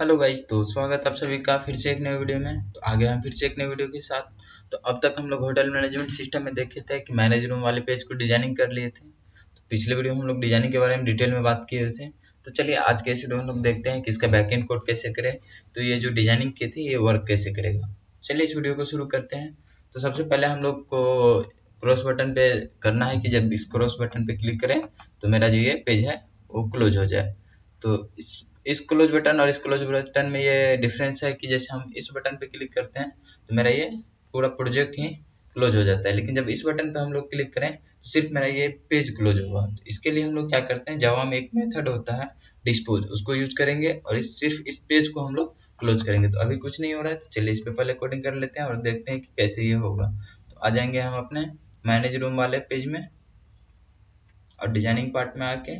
Hello guys, तो स्वागत आप सभी का फिर से एक नए वीडियो में। तो आगे हम फिर से एक नए वीडियो के साथ। तो अब तक हम लोग होटल मैनेजमेंट सिस्टम में देखे थे कि मैनेज रूम वाले पेज को डिजाइनिंग कर लिए थे। तो पिछले वीडियो में हम लोग डिजाइनिंग के बारे में डिटेल में बात किए थे। तो चलिए आज के इस वीडियो में हम लोग देखते हैं कि इसका बैकएंड कोड कैसे करें। तो ये जो डिजाइनिंग की थी ये वर्क कैसे करेगा। चलिए इस वीडियो को शुरू करते हैं। तो सबसे पहले हम लोग को क्रॉस बटन पे करना है कि जब इस क्रॉस बटन पे क्लिक करें तो मेरा जो ये पेज है वो क्लोज हो जाए। तो इस क्लोज बटन और इस क्लोज बटन में ये डिफरेंस है कि जैसे हम इस बटन पे क्लिक करते हैं तो मेरा ये पूरा प्रोजेक्ट ही क्लोज हो जाता है, लेकिन जब इस बटन पे हम लोग क्लिक करें तो सिर्फ मेरा ये पेज क्लोज होगा। तो इसके लिए हम लोग क्या करते हैं, जावा में एक मेथड होता है डिस्पोज, उसको यूज करेंगे और सिर्फ इस पेज को हम लोग क्लोज करेंगे। तो अभी कुछ नहीं हो रहा है, तो चलिए इस पे पहले कोडिंग कर लेते हैं और देखते हैं कि कैसे ये होगा। तो आ जाएंगे हम अपने मैनेज रूम वाले पेज में और डिजाइनिंग पार्ट में आके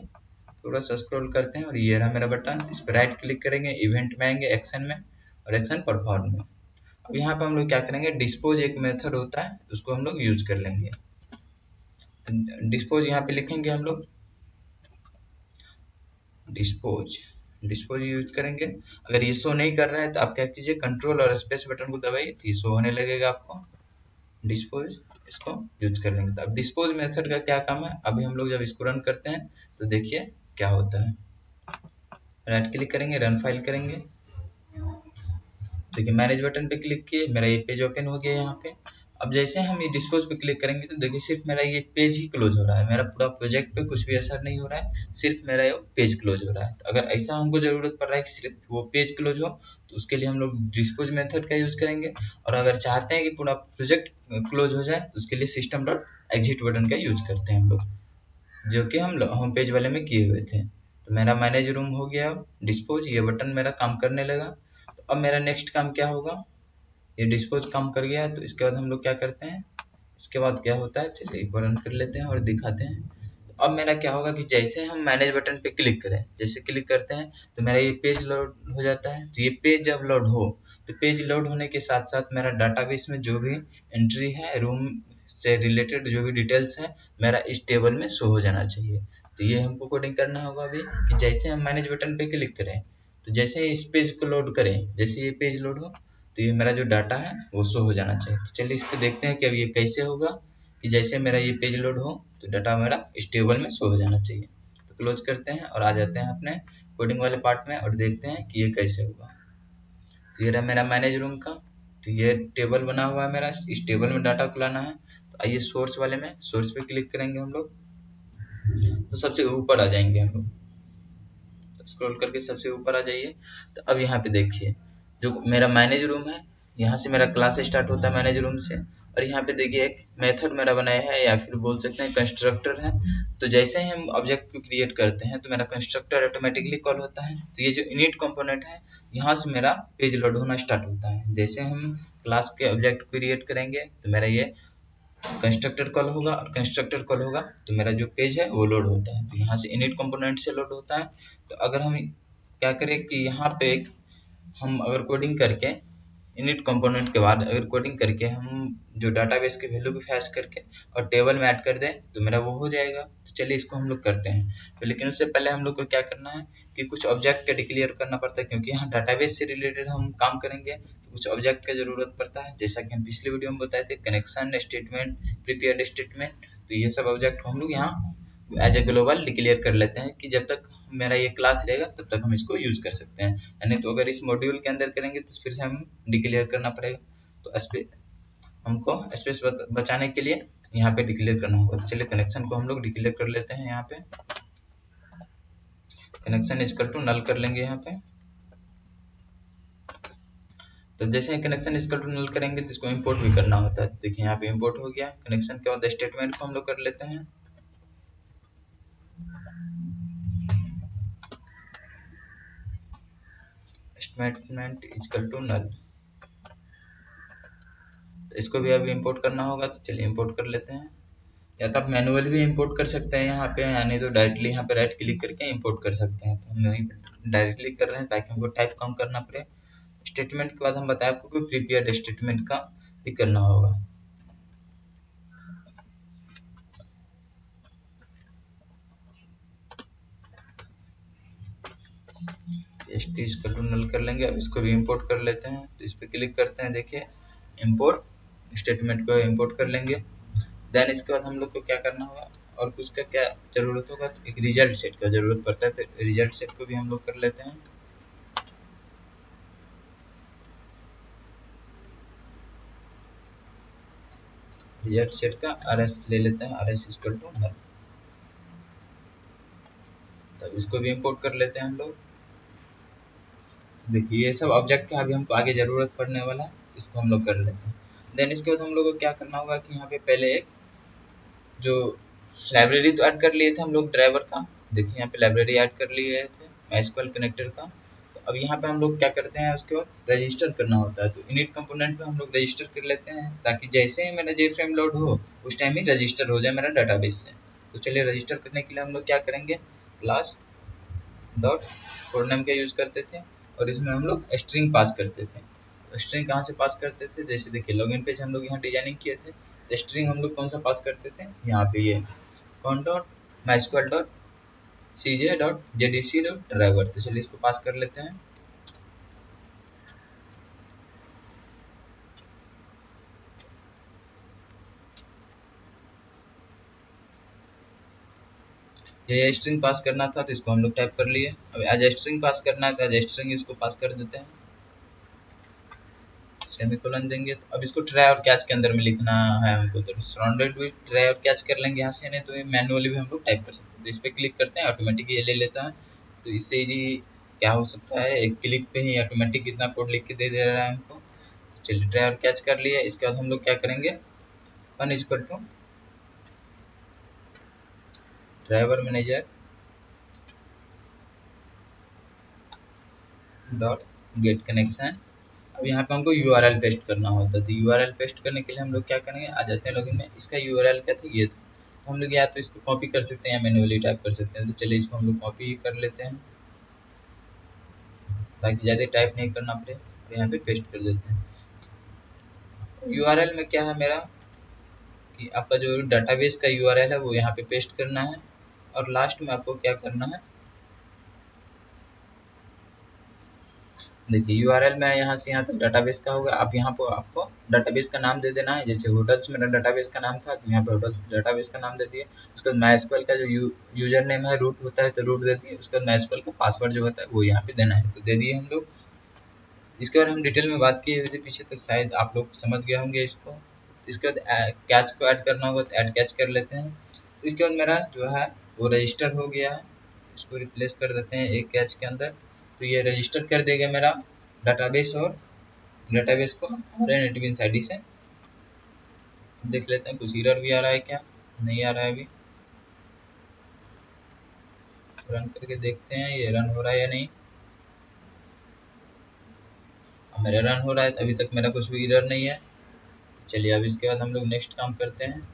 थोड़ा सा स्क्रॉल करते हैं और ये रहा मेरा बटन। इस पर राइट क्लिक करेंगे, इवेंट में आएंगे, एक्शन में और एक्शन परफॉर्म में। अब यहाँ पे हम लोग क्या करेंगे, डिस्पोज एक मेथड होता है उसको हम लोग यूज कर लेंगे। डिस्पोज यहाँ पे लिखेंगे हम लोग डिस्पोज डिस्पोज यूज करेंगे। अगर ये शो नहीं कर रहा है तो आप क्या कीजिए, कंट्रोल और स्पेस बटन को दबाइए तो ये शो होने लगेगा आपको। डिस्पोज इसको यूज कर लेंगे। तो अब डिस्पोज मेथड का क्या काम है, अभी हम लोग जब इसको रन करते हैं तो देखिए क्या होता है। राइट क्लिक करेंगे, रन फाइल करेंगे, देखिए मैनेज बटन पे क्लिक किए, मेरा ये पेज ओपन हो गया यहाँ पे। अब जैसे हम ये डिस्पोज पे क्लिक करेंगे तो देखिए सिर्फ मेरा ये पेज ही क्लोज हो रहा है, मेरा पूरा प्रोजेक्ट पे कुछ भी असर नहीं हो रहा है, सिर्फ मेरा ये पेज क्लोज हो रहा है। तो अगर ऐसा हमको जरूरत पड़ रहा है कि सिर्फ वो पेज क्लोज हो तो उसके लिए हम लोग डिस्पोज मेथड का यूज करेंगे। और अगर चाहते हैं कि पूरा प्रोजेक्ट क्लोज हो जाए तो उसके लिए सिस्टम डॉट एग्जिट बटन का यूज करते हैं हम लोग, जो कि हम होम पेज वाले में किए हुए थे। तो मेरा मैनेज रूम हो गया, डिस्पोज ये बटन मेरा काम करने लगा। तो अब मेरा नेक्स्ट काम क्या होगा, ये डिस्पोज काम कर गया तो इसके बाद हम लोग क्या करते हैं, इसके बाद क्या होता है चलिए एक बार रन कर लेते हैं और दिखाते हैं। तो अब मेरा क्या होगा कि जैसे हम मैनेज बटन पे क्लिक करें, जैसे क्लिक करते हैं तो मेरा ये पेज लोड हो जाता है। तो ये पेज जब लोड हो तो पेज लोड होने के साथ साथ मेरा डाटाबेस में जो भी एंट्री है, रूम से रिलेटेड जो भी डिटेल्स है, मेरा इस टेबल में शो हो जाना चाहिए। तो ये हमको कोडिंग करना होगा अभी कि जैसे हम मैनेज बटन पे क्लिक करें तो जैसे ही इस पेज को लोड करें, जैसे ये पेज लोड हो तो ये मेरा जो डाटा है वो शो हो जाना चाहिए। तो चलिए इस पे देखते हैं कि अब ये कैसे होगा कि जैसे मेरा ये पेज लोड हो तो डाटा मेरा इस टेबल में शो हो जाना चाहिए। तो क्लोज करते हैं और आ जाते हैं अपने कोडिंग वाले पार्ट में और देखते हैं कि ये कैसे होगा। तो ये रहा मेरा मैनेज रूम का। तो ये टेबल बना हुआ है मेरा, इस टेबल में डाटा को लाना है। तो आइए सोर्स वाले में, सोर्स पे क्लिक करेंगे हम लोग तो सबसे ऊपर आ जाएंगे हम लोग, स्क्रॉल करके सबसे ऊपर आ जाइए। तो अब यहाँ पे देखिए जो मेरा मैनेज रूम है, यहाँ से मेरा क्लास स्टार्ट होता है मैनेज रूम से। और यहाँ पे देखिए एक मेथड मेरा बनाया है या फिर बोल सकते हैं कंस्ट्रक्टर है। तो जैसे ही हम ऑब्जेक्ट को क्रिएट करते हैं तो मेरा कंस्ट्रक्टर ऑटोमेटिकली कॉल होता है। तो ये जो इनिट कंपोनेंट है यहाँ से मेरा पेज लोड होना स्टार्ट होता है। जैसे हम क्लास के ऑब्जेक्ट को क्रिएट करेंगे तो मेरा ये कंस्ट्रक्टर कॉल होगा और कंस्ट्रक्टर कॉल होगा तो मेरा जो पेज है वो लोड होता है। तो यहाँ से इनिट कंपोनेंट से लोड होता है। तो अगर हम क्या करें कि यहाँ पे हम अगर कोडिंग करके इनिट कंपोनेंट के बाद अगर कोडिंग करके हम जो डाटाबेस के वैल्यू को फैच करके और टेबल में ऐड कर दें तो मेरा वो हो जाएगा। तो चलिए इसको हम लोग करते हैं। तो लेकिन उससे पहले हम लोग को क्या करना है कि कुछ ऑब्जेक्ट का डिक्लेयर करना पड़ता है, क्योंकि यहाँ डाटाबेस से रिलेटेड हम काम करेंगे तो कुछ ऑब्जेक्ट का जरूरत पड़ता है। जैसा कि हम पिछले वीडियो में बताए थे, कनेक्शन स्टेटमेंट, प्रीपेयर्ड स्टेटमेंट। तो ये सब ऑब्जेक्ट को हम लोग यहाँ एज ए ग्लोबल डिक्लेयर कर लेते हैं कि जब तक मेरा ये क्लास रहेगा तब तक हम इसको यूज कर सकते हैं। यानी तो अगर इस मॉड्यूल के अंदर करेंगे तो फिर से हम डिक्लेयर करना पड़ेगा। तो हमको स्पेस बचाने के लिए यहाँ पे डिक्लेयर करना होगा। तो चलिए कनेक्शन को हम लोग डिक्लेयर कर लेते हैं। यहाँ पे कनेक्शन इक्वल टू नल कर लेंगे यहाँ पे। तो जैसे ही कनेक्शन इक्वल टू नल करेंगे तो इसको इंपोर्ट भी करना होता है। देखिए यहाँ पे इंपोर्ट हो गया। कनेक्शन के बाद स्टेटमेंट को हम लोग कर लेते हैं। स्टेटमेंट इक्वल टू नल, तो इसको भी अभी इंपोर्ट करना होगा। तो चलिए इंपोर्ट कर लेते हैं। या तो आप मैनुअल भी इंपोर्ट कर सकते हैं यहाँ पे, यानी तो डायरेक्टली यहाँ पे राइट क्लिक करके इंपोर्ट कर सकते हैं। तो हम यहीं पे डायरेक्टली कर रहे हैं ताकि हमको टाइप कम करना पड़े। स्टेटमेंट के बाद हम बताए आपको कि प्रीपेयर्ड स्टेटमेंट का भी करना होगा। टेस्ट इसको नल कर लेंगे। अब इसको भी इंपोर्ट कर लेते हैं, तो इस पर क्लिक करते हैं, देखिए इंपोर्ट स्टेटमेंट को इंपोर्ट कर लेंगे। देन इसके बाद हम लोग को क्या करना होगा और कुछ का क्या जरूरत होगा, तो एक रिजल्ट सेट का जरूरत पड़ता है, तो रिजल्ट सेट को भी हम लोग कर लेते हैं। रिजल्ट सेट का RS ले लेते हैं, RS इक्वल टू नल। तब इसको भी इंपोर्ट कर लेते हैं हम लोग। देखिए ये सब ऑब्जेक्ट का अभी हमको आगे जरूरत पड़ने वाला है, इसको हम लोग कर लेते हैं। देन इसके बाद हम लोग को क्या करना होगा कि यहाँ पे पहले एक जो लाइब्रेरी तो ऐड कर लिए थे हम लोग ड्राइवर का, देखिए यहाँ पे लाइब्रेरी ऐड कर लिए थे MySQL कनेक्टर का। तो अब यहाँ पे हम लोग क्या करते हैं, उसके बाद रजिस्टर करना होता है। तो इनिट कंपोनेंट में हम लोग रजिस्टर कर लेते हैं, ताकि जैसे ही मेरा JFrame लोड हो उस टाइम ही रजिस्टर हो जाए मेरा डाटाबेस से। तो चलिए रजिस्टर करने के लिए हम लोग क्या करेंगे, क्लास डॉट कोड नेम का यूज करते थे और इसमें हम लोग स्ट्रिंग पास करते थे। तो स्ट्रिंग कहाँ से पास करते थे, जैसे देखिए लॉगिन पेज हम लोग यहाँ डिजाइनिंग किए थे, तो स्ट्रिंग हम लोग कौन सा पास करते थे, यहाँ पे ये कौन dot mysql dot cj dot jdc dot driver. तो चलिए इसको पास कर लेते हैं। ये स्ट्रिंग पास करना था, तो इसको हम लोग टाइप कर लिए। अब एज स्ट्रिंग पास करना है, तो एज स्ट्रिंग इसको पास कर देते हैं, सेमीकोलन देंगे। तो अब इसको ट्राई और कैच के अंदर में लिखना है हमको, तो सराउंडेड विद ट्राई और कैच कर लेंगे यहाँ से, नहीं तो मैनुअली भी हम लोग टाइप कर सकते हैं। तो इस पर क्लिक करते हैं, ऑटोमेटिक ये ले लेता है। तो इससे इजी क्या हो सकता है, एक क्लिक पे ही ऑटोमेटिक इतना कोड लिख के दे रहा है हमको। चलिए ट्राई और कैच कर लिया। इसके बाद हम लोग क्या करेंगे, one equal to driver manager dot get connection. अब यहाँ पे हमको URL पेस्ट करना होता है। तो URL पेस्ट करने के लिए हम लोग क्या करेंगे, आ जाते हैं लॉगिन में। इसका URL क्या था, ये था। तो हम लोग या तो इसको कॉपी कर सकते हैं या मैन्युअली टाइप कर सकते हैं। तो चलिए इसको हम लोग कॉपी कर लेते हैं, ताकि ज़्यादा टाइप नहीं करना पड़े। तो यहाँ पे पेस्ट कर देते हैं। URL में क्या है मेरा कि आपका जो डाटाबेस का URL है वो यहाँ पे पेस्ट करना है, और लास्ट में आपको क्या करना है, देखिए URL में यहाँ से यहाँ तक डाटाबेस का होगा। आप यहाँ पर आपको डाटाबेस का नाम दे देना है। जैसे होटल्स मेरा डाटाबेस का नाम था, तो यहाँ पे होटल्स डाटाबेस का नाम दे दिए। उसके बाद MySQL का जो यूजर नेम है रूट होता है, तो रूट दे दिए। उसके बाद MySQL का पासवर्ड जो होता है वो यहाँ पे देना है, तो दे दिए हम लोग। इसके बारे में हम डिटेल में बात की हुई थी पीछे, तो शायद आप लोग समझ गए होंगे इसको। इसके बाद कैच को ऐड करना होगा, तो ऐड कैच कर लेते हैं। इसके बाद मेरा जो है वो रजिस्टर हो गया है, इसको रिप्लेस कर देते हैं एक कैच के अंदर। तो ये रजिस्टर कर देगा मेरा डाटाबेस, और डाटाबेस को हमारे नेटबीन्स आईडी से देख लेते हैं कुछ एरर भी आ रहा है क्या, नहीं आ रहा है। अभी रन करके देखते हैं ये रन हो रहा है या नहीं। मेरा रन हो रहा है, तो अभी तक मेरा कुछ भी एरर नहीं है। चलिए अब इसके बाद हम लोग नेक्स्ट काम करते हैं।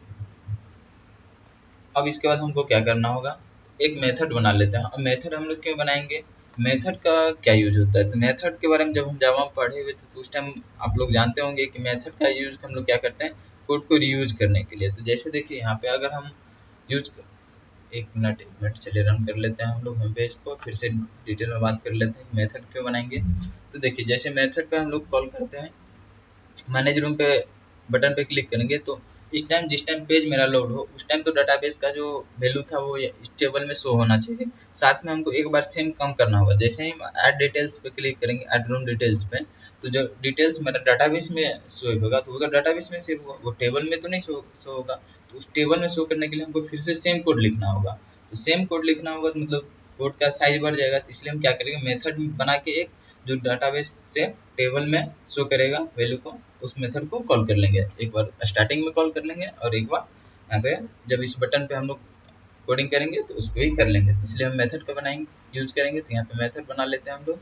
अब इसके बाद हमको क्या करना होगा, एक मेथड बना लेते हैं। अब मेथड हम लोग क्यों बनाएंगे, मेथड का क्या यूज होता है। तो मेथड के बारे में जब हम जावा में पढ़े हुए थे, तो उस टाइम आप लोग जानते होंगे कि मेथड का यूज हम लोग क्या करते हैं, कोड को रीयूज करने के लिए। तो जैसे देखिए यहाँ पे अगर हम यूज एक मिनट चलिए रन कर लेते हैं हम लोग होम पेज को, फिर से डिटेल में बात कर लेते हैं मेथड क्यों बनाएंगे। तो देखिए जैसे मेथड पे हम लोग कॉल करते हैं, मैनेज रूम पे बटन पे क्लिक करेंगे, तो इस टाइम जिस टाइम पेज मेरा लोड हो उस टाइम तो डाटाबेस का जो वैल्यू था वो इस टेबल में शो होना चाहिए। साथ में हमको एक बार सेम कम करना होगा। जैसे ही हम ऐड डिटेल्स पे क्लिक करेंगे, ऐड रूम डिटेल्स पे, तो जो डिटेल्स मेरा डाटाबेस में शो होगा, तो अगर डाटाबेस में सिर्फ वो टेबल में तो नहीं शो होगा। तो उस टेबल में शो करने के लिए हमको फिर से सेम कोड लिखना होगा। तो सेम कोड लिखना होगा तो मतलब कोड का साइज बढ़ जाएगा। तो इसलिए हम क्या करेंगे, मेथड बना के एक जो डाटाबेस से टेबल में शो करेगा वैल्यू को, उस मेथड को कॉल कर लेंगे। एक बार स्टार्टिंग में कॉल कर लेंगे, और एक बार यहाँ पे जब इस बटन पे हम लोग कोडिंग करेंगे तो उसको ही कर लेंगे। इसलिए हम मेथड का बनाएंगे यूज करेंगे। तो यहाँ पे मेथड बना लेते हैं हम लोग।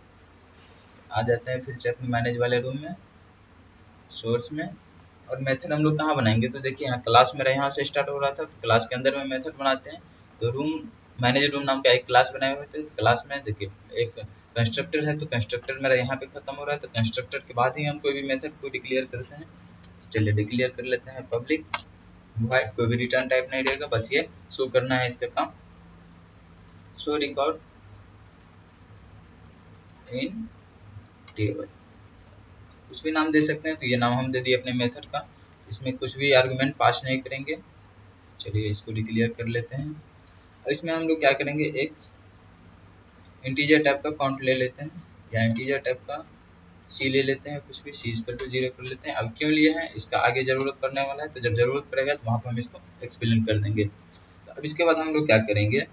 आ जाते हैं फिर से अपने मैनेज वाले रूम में, सोर्स में। और मेथड हम लोग कहाँ बनाएंगे, तो देखिए यहाँ क्लास मेरा यहाँ से स्टार्ट हो रहा था, तो क्लास के अंदर में मेथड बनाते हैं। तो रूम मैनेज रूम नाम का एक क्लास बनाए हुए थे। क्लास में देखिए एक कंस्ट्रक्टर है, तो कंस्ट्रक्टर मेरा यहाँ पे खत्म हो रहा है, तो कंस्ट्रक्टर के बाद ही हम कोई भी मेथड को डिक्लेयर करते हैं। चलिए डिक्लेयर कर लेते हैं पब्लिक वॉइड, कोई भी रिटर्न टाइप नहीं रहेगा, बस ये शो करना है इसका काम। शो रिकॉर्ड इन टेबल, कुछ भी नाम दे सकते हैं। तो ये नाम हम दे दिए अपने मेथड का, इसमें कुछ भी आर्गुमेंट पास नहीं करेंगे। चलिए इसको डिक्लेयर कर लेते हैं। और इसमें हम लोग क्या करेंगे, एक इंटीजर टाइप का काउंट ले लेते हैं, या इंटीजर टाइप का सी ले लेते हैं, कुछ भी सी इक्वल टू 0 कर लेते हैं। अब क्यों लिए हैं, इसका आगे जरूरत पड़ने वाला है, तो जब जरूरत पड़ेगा तो वहाँ पर हम इसको एक्सप्लेन कर देंगे। तो अब इसके बाद हम लोग क्या करेंगे,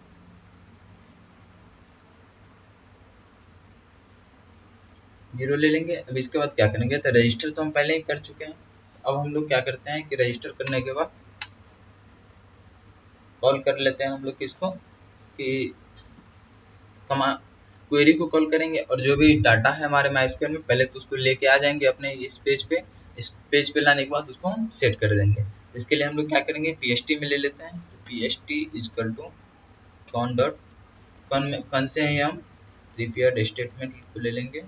0 ले लेंगे। अब इसके बाद क्या करेंगे, तो रजिस्टर तो हम पहले ही कर चुके हैं। अब हम लोग क्या करते हैं कि रजिस्टर करने के बाद कॉल कर लेते हैं हम लोग किसको, कि कमांड क्वेरी को कॉल करेंगे, और जो भी डाटा है हमारे माइस्क्वेल में पहले तो उसको लेके आ जाएंगे अपने इस पेज पे। इस पेज पे लाने के बाद उसको हम सेट कर देंगे। इसके लिए हम लोग क्या करेंगे, पीएसटी में ले लेते हैं। तो PST equal to con dot con से ही हम प्रीपेयर्ड स्टेटमेंट को ले लेंगे।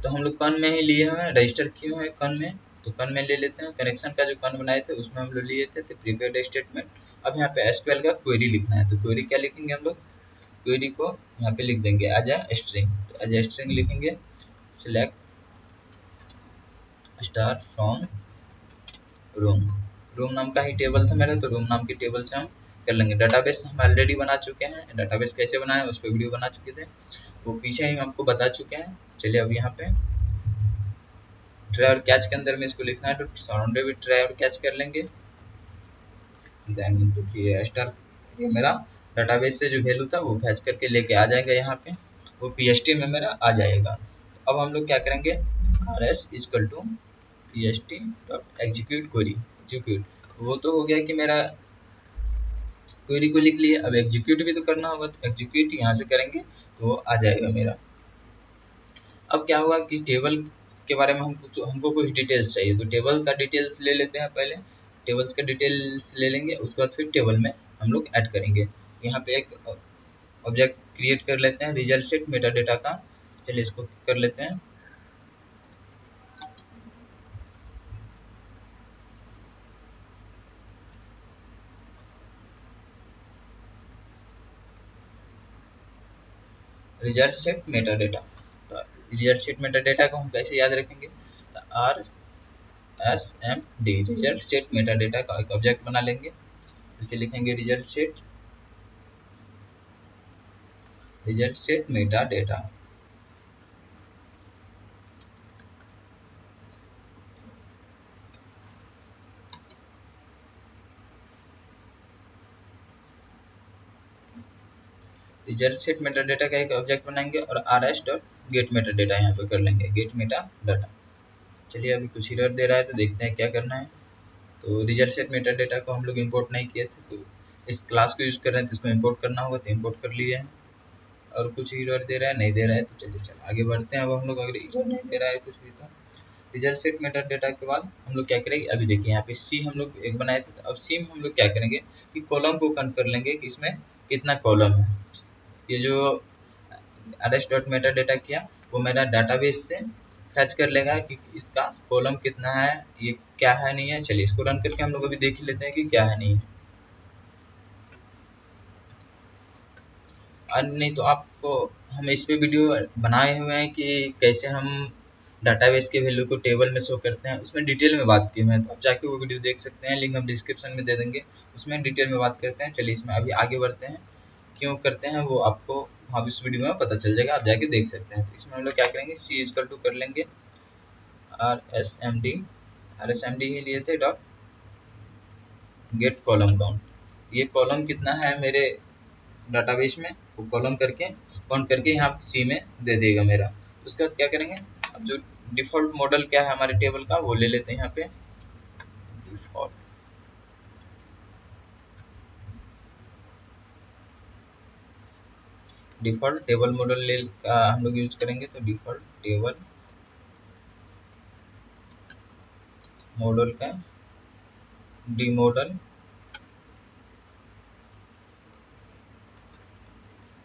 तो हम लोग कॉन में ही लिए हुए हैं, रजिस्टर किए हुए हैं कॉन में, तो कॉन में ले लेते हैं। कनेक्शन का जो कॉन बनाए थे उसमें हम लोग लिए थे प्रीपेयर्ड स्टेटमेंट। अब यहाँ पे एसक्यूएल का क्वेरी लिखना है, तो क्वेरी क्या लिखेंगे हम लोग, क्वेरी को यहाँ पे लिख देंगे एज अ स्ट्रिंग। तो एज अ स्ट्रिंग लिखेंगे select star from room, room नाम का ही टेबल था मेरा, तो रूम नाम के टेबल से हम कर लेंगे। डाटाबेस हम ऑलरेडी बना चुके हैं, डाटाबेस कैसे बनाए उस पर वीडियो बना चुके थे, वो पीछे ही आपको बता चुके हैं। चलिए अब यहाँ पे ट्राई और कैच के अंदर में इसको लिखना है, तो सराउंडेड विद ट्राई और कैच कर लेंगे। देन देखिए स्टार, ये मेरा डाटाबेस से जो वैल्यू था वो फैच करके लेके आ जाएगा यहाँ पे, वो पीएसटी में मेरा आ जाएगा। अब हम लोग क्या करेंगे, R S equal to PST dot execute query, execute, वो तो हो गया कि मेरा क्वेरी को लिख लिए, अब एग्जीक्यूट भी तो करना होगा, तो एग्जीक्यूट यहाँ से करेंगे तो वो आ जाएगा मेरा। अब क्या हुआ कि टेबल के बारे में हमको कुछ डिटेल्स चाहिए, तो टेबल का डिटेल्स ले लेते हैं पहले। टेबल्स का डिटेल्स ले लेंगे, उसके बाद फिर टेबल में हम लोग ऐड करेंगे। यहाँ पे एक ऑब्जेक्ट क्रिएट कर लेते हैं रिजल्ट सेट मेटा डेटा का। चलिए इसको कर लेते हैं। रिजल्ट सेट मेटा डेटा, तो रिजल्ट सेट मेटा डेटा को हम कैसे याद रखेंगे, R S M D result set meta data का एक ऑब्जेक्ट बना लेंगे। इसे लिखेंगे result set meta data. Result set meta data का एक ऑब्जेक्ट बनाएंगे, और R S dot get meta data यहाँ पे कर लेंगे, गेट मेटा डाटा। चलिए अभी कुछ एरर दे रहा है, तो देखते हैं क्या करना है। तो रिजल्ट सेट मेटा डेटा को हम लोग इंपोर्ट नहीं किए थे, तो इस क्लास को यूज कर रहे हैं, तो इसको इंपोर्ट करना होगा, तो इंपोर्ट कर लिए हैं। और कुछ एरर दे रहा है, नहीं दे रहा है, तो चलिए आगे बढ़ते हैं। अब हम लोग अगर एरर नहीं दे रहा है कुछ भी, तो रिजल्ट सेट मेटा डेटा के बाद हम लोग क्या करेंगे, अभी देखिए यहाँ पे सी हम लोग एक बनाए थे, तो अब सी में हम लोग क्या करेंगे कि कॉलम को कंट कर लेंगे कि इसमें कितना कॉलम है। ये जो आरएस डॉट मेटा डेटा किया वो मेरा डाटाबेस से फैच कर लेगा कि इसका कॉलम कितना है, ये क्या है नहीं है। चलिए इसको रन करके हम लोग अभी देख ही लेते हैं कि क्या है नहीं है। और नहीं तो आपको हम इस पे वीडियो बनाए हुए हैं कि कैसे हम डाटाबेस के वैल्यू को टेबल में शो करते हैं, उसमें डिटेल में बात की हुई है, तो आप जाके वो वीडियो देख सकते हैं, लिंक हम डिस्क्रिप्शन में दे देंगे, उसमें डिटेल में बात करते हैं। चलिए इसमें अभी आगे बढ़ते हैं, क्यों करते हैं वो आपको वहाँ इस वीडियो में पता चल जाएगा, आप जाके देख सकते हैं। तो इसमें हम लोग क्या करेंगे, सी इक्वल टू कर लेंगे आर एस एम डी ही लिए थे डॉट गेट कॉलम काउंट, ये कॉलम कितना है मेरे डाटाबेस में वो कॉलम करके काउंट करके यहाँ सी में दे देगा मेरा। उसके बाद क्या करेंगे, अब जो डिफॉल्ट मॉडल क्या है हमारे टेबल का वो ले लेते हैं यहाँ पे, डिफॉल्ट टेबल मॉडल ले का हम लोग यूज करेंगे। तो डिफॉल्ट टेबल मॉडल का D model,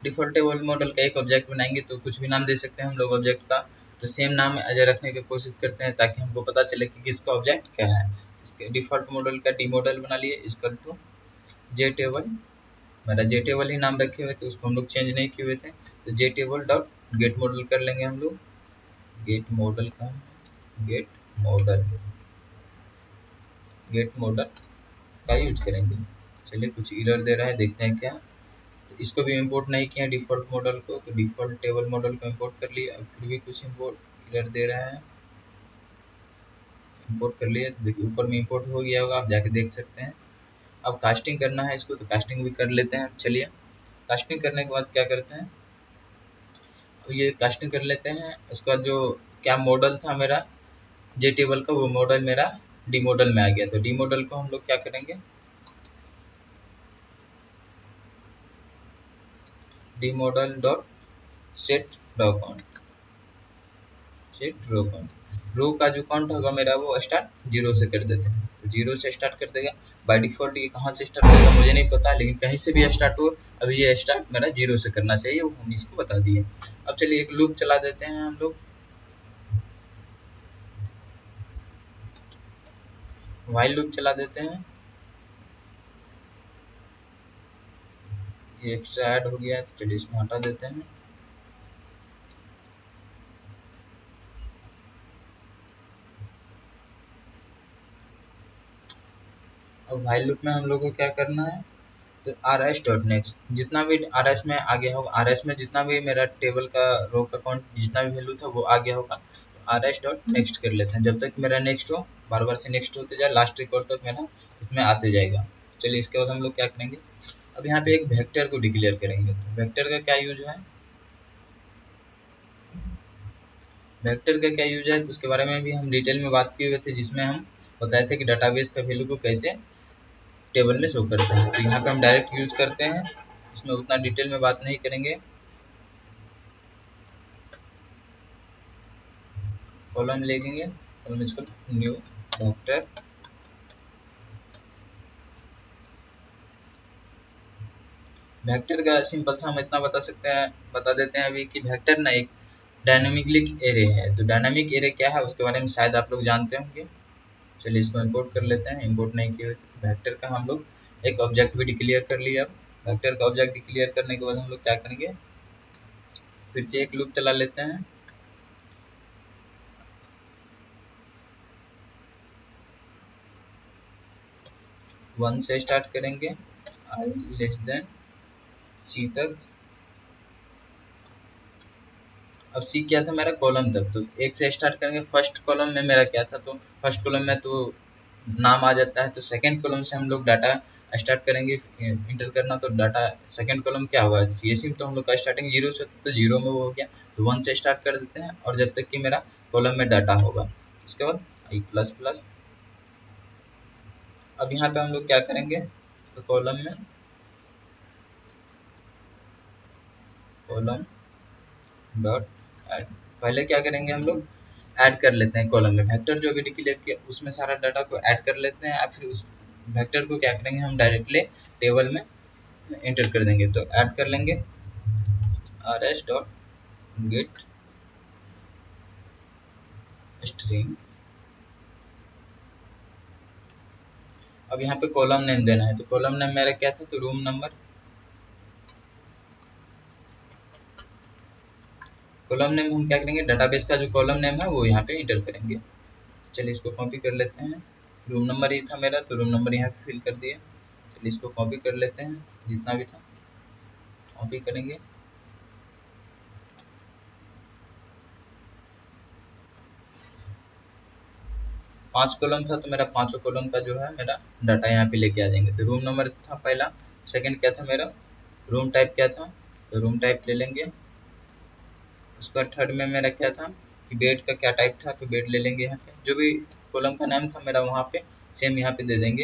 default table model का एक ऑब्जेक्ट बनाएंगे, तो कुछ भी नाम दे सकते हैं हम लोग ऑब्जेक्ट का, तो सेम नाम अजय रखने की कोशिश करते हैं ताकि हमको पता चले कि किसका ऑब्जेक्ट क्या है। इसके डिफॉल्ट मॉडल का डी मॉडल बना लिए इक्वल टू जे टेबल मेरा जे टेबल ही नाम रखे हुए थे, उसको हम लोग चेंज नहीं किए हुए थे। तो जे टेबल डॉट गेट मॉडल कर लेंगे हम लोग। गेट मॉडल का गेट मॉडल गेट मॉडल का यूज करेंगे। चलिए कुछ एरर दे रहा है, देखते हैं क्या। तो इसको भी इंपोर्ट नहीं किया डिफ़ॉल्ट मॉडल को, तो डिफ़ॉल्ट टेबल मॉडल को इंपोर्ट कर लिया। अब फिर भी कुछ इंपोर्ट एरर दे रहा है। इंपोर्ट कर लिया, तो देखिए ऊपर में इंपोर्ट हो गया होगा, आप जाके देख सकते हैं। अब कास्टिंग करना है इसको, तो कास्टिंग भी कर लेते हैं। चलिए कास्टिंग करने के बाद क्या करते हैं, ये कास्टिंग कर लेते हैं। उसका जो क्या मॉडल था मेरा जे टेबल का, वो मॉडल मेरा डी मॉडल में आ गया। तो डी मॉडल को हम लोग क्या करेंगे, D model dot set row count. Set row count, row का जो काउंट होगा मेरा वो स्टार्ट जीरो से कर देते हैं। तो जीरो से स्टार्ट कर देगा। बाय डिफॉल्ट ये कहाँ से स्टार्ट करेगा मुझे नहीं पता, लेकिन कहीं से भी स्टार्ट हो, अभी ये स्टार्ट मेरा जीरो से करना चाहिए, वो हम इसको बता दिए। अब चलिए एक लूप चला देते हैं हम लोग, व्हाइल लूप चला देते हैं। ये एक्स्ट्रा ऐड हो गया है, तो चलिए इसमें हटा देते हैं। अब व्हाइल लूप में हम लोग को क्या करना है, तो आर एस डॉट नेक्स्ट, जितना भी आर एस में आ गया होगा, आर एस में जितना भी मेरा टेबल का रो का काउंट जितना भी वैल्यू था वो आ गया होगा, तो आर एस डॉट नेक्स्ट कर लेते हैं। जब तक मेरा नेक्स्ट हो, बार बार से नेक्स्ट होते जाए, लास्ट रिकॉर्ड तक मेरा इसमें आते जाएगा। चलिए इसके बाद हम लोग क्या करेंगे, अब यहाँ पे एक वेक्टर को डिक्लेयर करेंगे। तो वेक्टर का क्या यूज है, वेक्टर का क्या यूज है, तो उसके बारे में भी हम डिटेल में बात किए हुए थे, जिसमें हम बताए थे कि डाटाबेस का वैल्यू को कैसे टेबल में शो करते हैं। तो यहाँ पे हम डायरेक्ट यूज करते हैं, इसमें उतना डिटेल में बात नहीं करेंगे। कॉलम लेंगे, कॉलम इसको न्यू वेक्टर, वेक्टर का सिंपल सा हम इतना बता सकते हैं, बता देते हैं अभी कि वेक्टर ना एक डायनामिकली एरे है। तो डायनामिक एरे क्या है उसके बारे में शायद आप लोग जानते होंगे। चलिए इसको इंपोर्ट कर लेते हैं, इंपोर्ट नहीं किए हुए। वेक्टर का हम लोग एक ऑब्जेक्ट भी डिक्लेयर कर लिया। वेक्टर का ऑब्जेक्ट डिक्लेयर करने के बाद हम लोग क्या करेंगे, फिर से एक लूप चला लेते हैं। वन से स्टार्ट करेंगे, आई लेस देन सी तक। अब सी क्या था मेरा, कॉलम तक। तो एक से स्टार्ट करेंगे, फर्स्ट कॉलम में मेरा क्या था, तो फर्स्ट कॉलम में तो नाम आ जाता है। तो सेकंड कॉलम से हम लोग डाटा स्टार्ट करेंगे इंटर करना। तो डाटा सेकंड कॉलम क्या होगा, सी एस तो हम लोग का स्टार्टिंग जीरो से होता, तो जीरो में वो हो गया। तो वन से स्टार्ट कर देते हैं, और जब तक कि मेरा कॉलम में डाटा होगा, उसके बाद आई प्लस प्लस। अब यहाँ पे हम लोग क्या करेंगे, तो कॉलम में कॉलम डॉट ऐड, पहले क्या करेंगे हम लोग, ऐड कर लेते हैं कॉलम में वेक्टर जो भी डिक्लेयर किया उसमें सारा डाटा को ऐड कर लेते हैं। फिर उस वेक्टर को क्या करेंगे, हम डायरेक्टली टेबल में एंटर कर देंगे। तो ऐड कर लेंगे are S dot gate string. अब यहाँ पे कॉलम नेम देना है। तो कॉलम नेम मेरा क्या था, तो रूम नंबर। कॉलम नेम हम क्या करेंगे, डाटाबेस का जो कॉलम नेम है वो यहाँ पे इंटर करेंगे। चलिए इसको कॉपी कर लेते हैं, रूम नंबर ही था मेरा, तो रूम नंबर यहाँ पे फिल कर दिए। चलिए इसको कॉपी कर लेते हैं, जितना भी था कॉपी करेंगे। पांच कॉलम था, तो मेरा पांचों कॉलम का जो है मेरा डाटा यहाँ पे लेके आ जाएंगे। तो रूम नंबर था पहला, सेकंड क्या था मेरा, रूम टाइप क्या था, तो रूम टाइप ले लेंगे। उसका थर्ड में मेरा क्या था कि बेड का क्या टाइप था, तो बेड ले लेंगे। यहाँ पे जो भी कॉलम का नाम था मेरा वहाँ पे सेम यहाँ पे दे देंगे,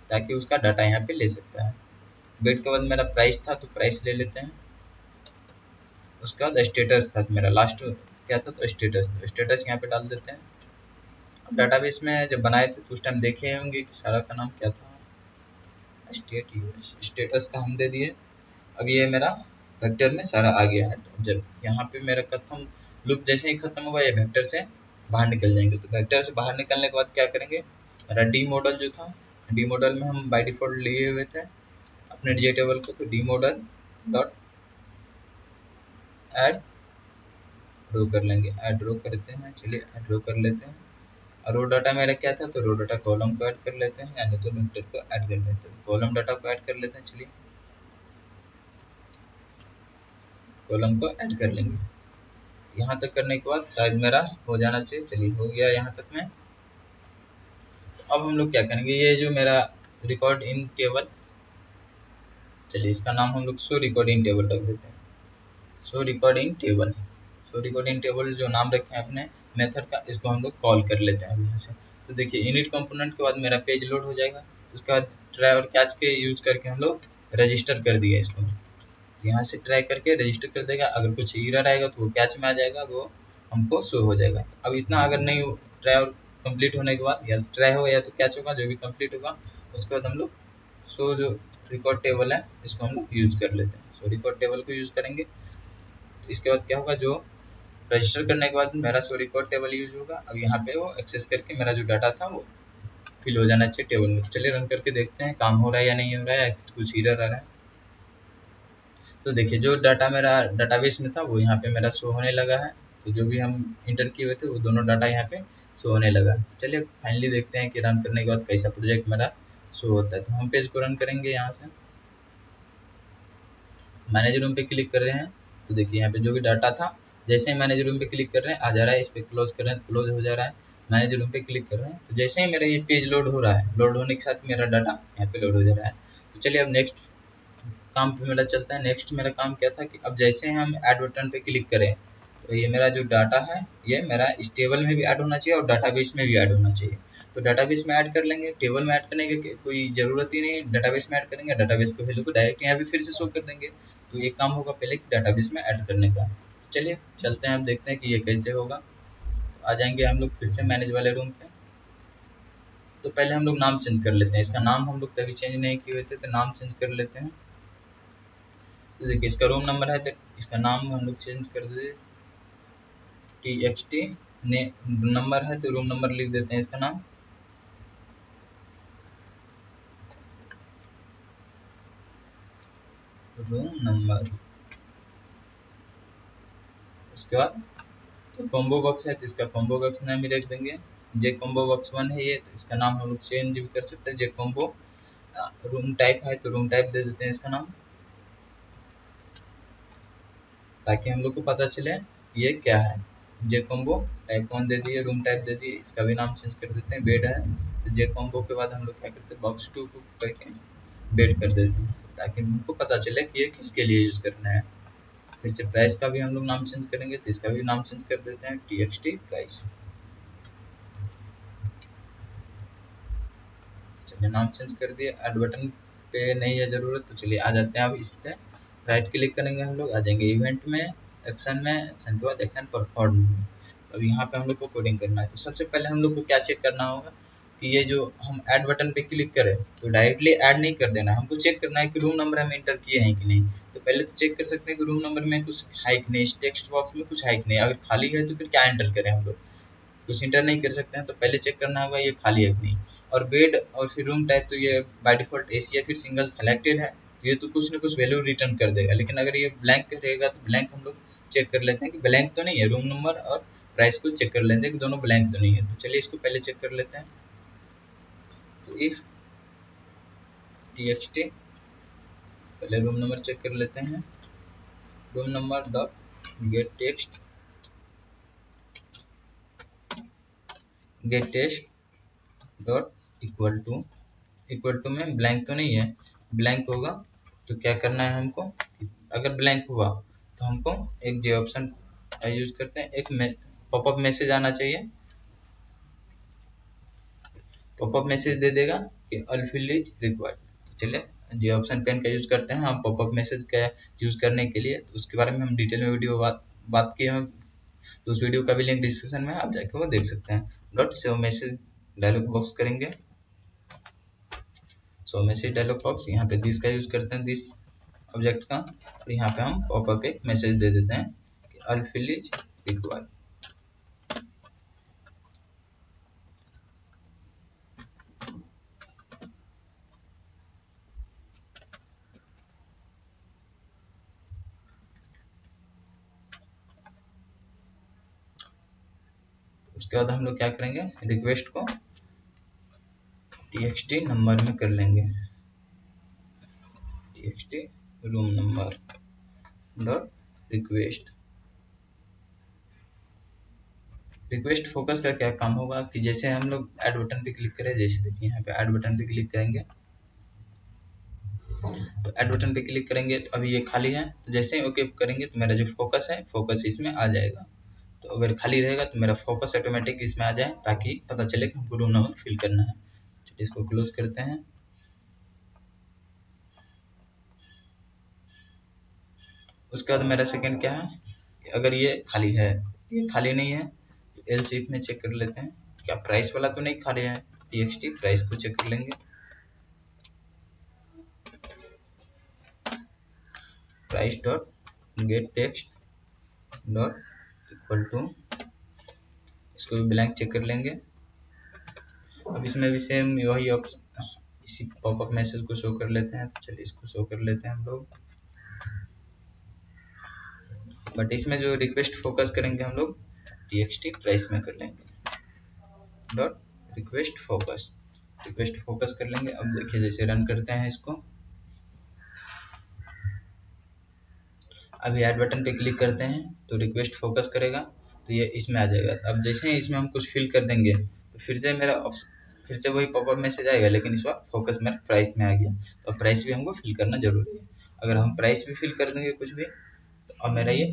ताकि उसका डाटा यहाँ पे ले सकता है। बेड के बाद मेरा प्राइस था, तो प्राइस ले लेते हैं। उसके बाद स्टेटस था, तो मेरा लास्ट क्या था, तो स्टेटस, तो स्टेटस यहाँ पे डाल देते हैं। अब डाटाबेस में जब बनाए थे तो उस टाइम देखे होंगे कि सारा का नाम क्या था, स्टेटस का हम दे दिए। अब ये मेरा वेक्टर में सारा आ गया है। तो जब यहाँ पे मेरा खत्म, लूप जैसे ही खत्म होगा, ये वेक्टर से बाहर निकल जाएंगे। तो वेक्टर से बाहर निकलने के बाद क्या करेंगे, मेरा डी मॉडल जो था, डी मॉडल में हम बाय डिफॉल्ट लिए हुए थे अपने जे टेबल को, तो डी मॉडल डॉट ऐड रो कर लेंगे, ऐड रो करते हैं। चलिए ऐड रो कर लेते हैं। और रो डाटा मेरा क्या था, तो रो डाटा कॉलम को ऐड कर लेते हैं, यानी तो लिंकर को ऐड कर लेते हैं। कॉलम डाटा को ऐड कर लेते हैं। चलिए कॉलम को ऐड कर लेंगे। यहाँ तक करने के बाद शायद मेरा हो जाना चाहिए। चलिए हो गया यहाँ तक में। तो अब हम लोग क्या करेंगे, ये जो मेरा रिकॉर्ड इन टेबल, चलिए इसका नाम हम लोग शो रिकॉर्ड इन टेबल रख देते हैं। Show record in table, show record in table जो नाम रखे हैं अपने मेथड का, इसको हम लोग कॉल कर लेते हैं यहाँ से। तो देखिए इनिट कंपोनेंट के बाद मेरा पेज लोड हो जाएगा। उसके बाद ट्राई और कैच के यूज करके हम लोग रजिस्टर कर दिया इसको। यहाँ से ट्राई करके रजिस्टर कर देगा। अगर कुछ एरर आएगा तो वो कैच में आ जाएगा, वो हमको शो हो जाएगा। अब इतना अगर नहीं ट्राई और कंप्लीट होने के बाद, या ट्राई होगा या तो कैच होगा, जो भी कंप्लीट होगा उसके बाद हम लोग शो जो रिकॉर्ड टेबल है इसको हम लोग यूज कर लेते हैं। शो रिकॉर्ड टेबल को यूज करेंगे। तो इसके बाद क्या होगा, जो रजिस्टर करने के बाद मेरा शो रिकॉर्ड टेबल यूज होगा। अब यहाँ पे वो एक्सेस करके मेरा जो डाटा था वो फिल हो जाना चाहिए टेबल में। तो चलिए रन करके देखते हैं काम हो रहा है या नहीं हो रहा है, कुछ एरर आ रहा है। तो देखिए जो डाटा मेरा डाटाबेस में था वो यहाँ पे मेरा शो होने लगा है। तो जो भी हम इंटर किए हुए थे वो दोनों डाटा यहाँ पे शो होने लगा है। चलिए फाइनली देखते हैं कि रन करने के बाद कैसा प्रोजेक्ट मेरा शो होता है। तो हम पेज को रन करेंगे। यहाँ से मैनेज रूम पे क्लिक कर रहे हैं। तो देखिए यहाँ पे जो भी डाटा था, जैसे ही मैनेज रूम पे क्लिक कर रहे हैं आ जा रहा है। इस पर क्लोज कर रहे हैं तो क्लोज हो जा रहा है। मैनेज रूम पे क्लिक कर रहे हैं तो जैसे ही मेरा ये पेज लोड हो रहा है, लोड होने के साथ मेरा डाटा यहाँ पे लोड हो जा रहा है। तो चलिए अब नेक्स्ट काम पे मेरा चलता है। नेक्स्ट मेरा काम क्या था कि अब जैसे हम ऐड बटन पे क्लिक करें तो ये मेरा जो डाटा है ये मेरा इस टेबल में भी ऐड होना चाहिए और डाटाबेस में भी ऐड होना चाहिए। तो डाटाबेस में ऐड कर लेंगे, टेबल में ऐड करने की कोई ज़रूरत ही नहीं। डाटाबेस में ऐड करेंगे, डाटाबेस के वैल्यू को डायरेक्ट यहाँ भी फिर से शो कर देंगे। तो ये काम होगा पहले कि डाटाबेस में ऐड करने का। तो चलिए चलते हैं, अब देखते हैं कि ये कैसे होगा। तो आ जाएंगे हम लोग फिर से मैनेज वाले रूम पे। तो पहले हम लोग नाम चेंज कर लेते हैं। इसका नाम हम लोग कभी चेंज नहीं किए हुए थे, तो नाम चेंज कर लेते हैं। तो देखिए इसका रूम नंबर है तो इसका नाम हम लोग चेंज कर दे, TXT ने नंबर है तो रूम नंबर लिख देते हैं इसका नाम। Room number. उसके बाद तो कॉम्बो बॉक्स है तो इसका कॉम्बो बॉक्स नाम ही रख देंगे। जे कॉम्बो बॉक्स 1 है ये, तो इसका नाम हम लोग चेंज भी कर सकते हैं जे कॉम्बो। रूम टाइप है तो रूम टाइप दे देते हैं इसका नाम, ताकि हम लोग को पता चले ये क्या है। जे कॉम्बो टाइप 1 दे दिए, रूम टाइप दे दिए, इसका भी नाम चेंज कर देते हैं। बेड है तो जे कॉम्बो के बाद हम लोग क्या करते हैं, बॉक्स 2 को करके बेड कर देते हैं, ताकि हमको पता चले कि ये किसके लिए यूज करना है। फिर से प्राइस का भी हम लोग नाम चेंज करेंगे तो इसका भी नाम चेंज कर देते हैं, TXT प्राइस। चलिए नाम चेंज कर दिए। ऐड बटन पे नहीं है ज़रूरत, तो चलिए आ जाते हैं। अब इस पर राइट क्लिक करेंगे, हम लोग आ जाएंगे इवेंट में, एक्शन में, एक्शन के बाद एक्शन परफॉर्म में। अब यहाँ पे हम लोग को कोडिंग करना है। तो सबसे पहले हम लोग को क्या चेक करना होगा कि ये जो हम ऐड बटन पे क्लिक करें तो डायरेक्टली ऐड नहीं कर देना, हमको चेक करना है कि रूम नंबर हम इंटर किए हैं कि नहीं। तो पहले तो चेक कर सकते हैं कि रूम नंबर में कुछ है कि नहीं, इस टेक्स्ट बॉक्स में कुछ है कि नहीं। अगर खाली है तो फिर क्या एंटर करें, हम लोग कुछ इंटर नहीं कर सकते हैं। तो पहले चेक करना होगा ये खाली है कि नहीं। और बेड और फिर रूम टाइप, तो ये बाय डिफॉल्ट एसी या फिर सिंगल सेलेक्टेड है, तो ये तो कुछ ना कुछ वैल्यू रिटर्न कर देगा। लेकिन अगर ये ब्लैंक रहेगा तो ब्लैंक हम लोग चेक कर लेते हैं कि ब्लैंक तो नहीं है। रूम नंबर और प्राइस को चेक कर लेते हैं कि दोनों ब्लैंक तो नहीं है। तो चलिए इसको पहले चेक कर लेते हैं। तो इफ TXT, पहले रूम नंबर चेक कर लेते हैं। Room number dot get test dot equal to में ब्लैंक तो नहीं है। ब्लैंक होगा तो क्या करना है हमको, अगर ब्लैंक हुआ तो हमको एक जे ऑप्शन का यूज करते हैं। एक पॉपअप मैसेज आना चाहिए। पॉपअप मैसेज दे देगा कि ऑल फील्ड इज रिक्वायर्ड। चलिए जे ऑप्शन पेन का यूज करते हैं हम पॉपअप मैसेज का यूज करने के लिए। तो उसके बारे में हम डिटेल में वीडियो बात की हम, तो उस वीडियो का भी लिंक डिस्क्रिप्शन में आप जाके वो देख सकते हैं। Dot save message dialogue box करेंगे। सो मैसेज डायलॉग बॉक्स, यहाँ पे दिस का यूज करते हैं, दिस ऑब्जेक्ट का। और यहाँ पे हम पॉपअप एक मैसेज दे देते हैं कि ऑल फील्ड इज रिक्वायर्ड। उसके बाद हम लोग क्या करेंगे, रिक्वेस्ट को txt नंबर में कर लेंगे, txt room number dot request. Request focus का क्या काम होगा कि जैसे हम लोग ऐड बटन पे क्लिक करें, जैसे देखिए यहाँ पे ऐड बटन पे क्लिक करेंगे, तो ऐड बटन पे क्लिक करेंगे तो अभी ये खाली है, तो जैसे ही ओके करेंगे तो मेरा जो फोकस है फोकस इसमें आ जाएगा। तो अगर खाली रहेगा तो मेरा फोकस ऑटोमेटिक इसमें आ जाए, ताकि पता चले कि हमको रूम नंबर फिल करना है। चलिए इसको क्लोज करते हैं। उसके बाद मेरा सेकंड क्या है, अगर ये खाली है, ये खाली नहीं है तो एल्स इफ में चेक कर लेते हैं, क्या प्राइस वाला तो नहीं खाली है, txt प्राइस को चेक कर लेंगे, price dot get text dot equal to, इसको भी ब्लैंक चेक कर लेंगे। अब इसमें भी सेम वही ऑप्शन, इसी पॉपअप मैसेज को शो कर लेते हैं, तो चलिए इसको शो कर लेते हैं हम लोग। बट इसमें जो रिक्वेस्ट फोकस करेंगे हम लोग txt प्राइस में कर लेंगे, डॉट रिक्वेस्ट फोकस कर लेंगे। अब देखिए जैसे रन करते हैं इसको, अभी ऐड बटन पे क्लिक करते हैं तो रिक्वेस्ट फोकस करेगा, तो ये इसमें आ जाएगा। अब जैसे ही इसमें हम कुछ फिल कर देंगे तो फिर से वही पॉपअप मैसेज आएगा, लेकिन इस बार फोकस मेरा प्राइस में आ गया। तो अब प्राइस भी हमको फिल करना जरूरी है। अगर हम प्राइस भी फिल कर देंगे कुछ भी, तो अब मेरा ये